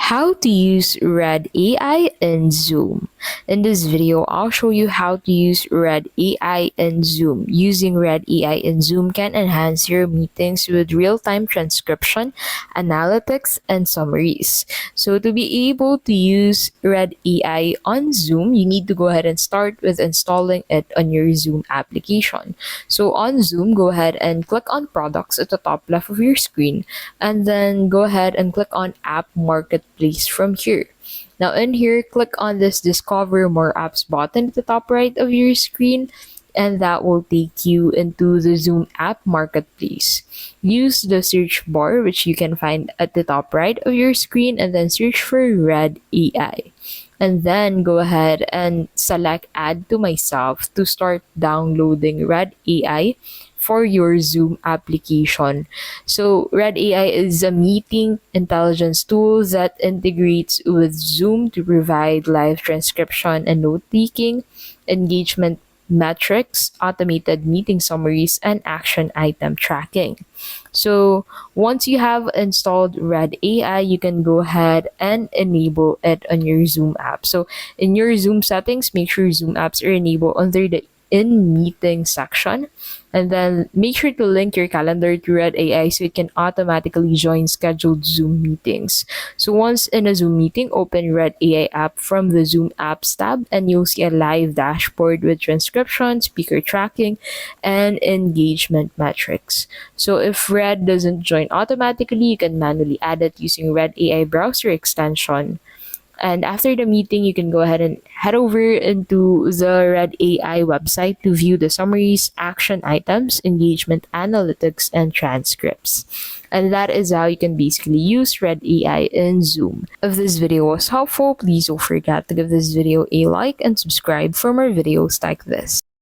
How to use Read.AI in Zoom. In this video, I'll show you how to use Read.AI in Zoom. Using Read.AI in Zoom can enhance your meetings with real-time transcription, analytics, and summaries. So to be able to use Read.AI on Zoom, you need to go ahead and start with installing it on your Zoom application. So on Zoom, go ahead and click on Products at the top left of your screen, and then go ahead and click on App Marketplace from here. Now in here, click on this Discover More Apps button at the top right of your screen, and that will take you into the Zoom App Marketplace. Use the search bar, which you can find at the top right of your screen, and then search for Read AI. And then go ahead and select Add to Myself to start downloading Read AI for your Zoom application. So Read AI is a meeting intelligence tool that integrates with Zoom to provide live transcription and note taking, engagement metrics, automated meeting summaries, and action item tracking. So once you have installed Read AI, you can go ahead and enable it on your Zoom app. So in your Zoom settings, make sure Zoom apps are enabled under the in meeting section, and then make sure to link your calendar to Read AI so it can automatically join scheduled Zoom meetings. So once in a Zoom meeting, open Read AI app from the Zoom apps tab, and you'll see a live dashboard with transcription, speaker tracking, and engagement metrics. So if Read doesn't join automatically, you can manually add it using Read AI browser extension. And after the meeting, you can go ahead and head over into the Read AI website to view the summaries, action items, engagement analytics, and transcripts. And that is how you can basically use Read AI in Zoom. If this video was helpful, please don't forget to give this video a like and subscribe for more videos like this.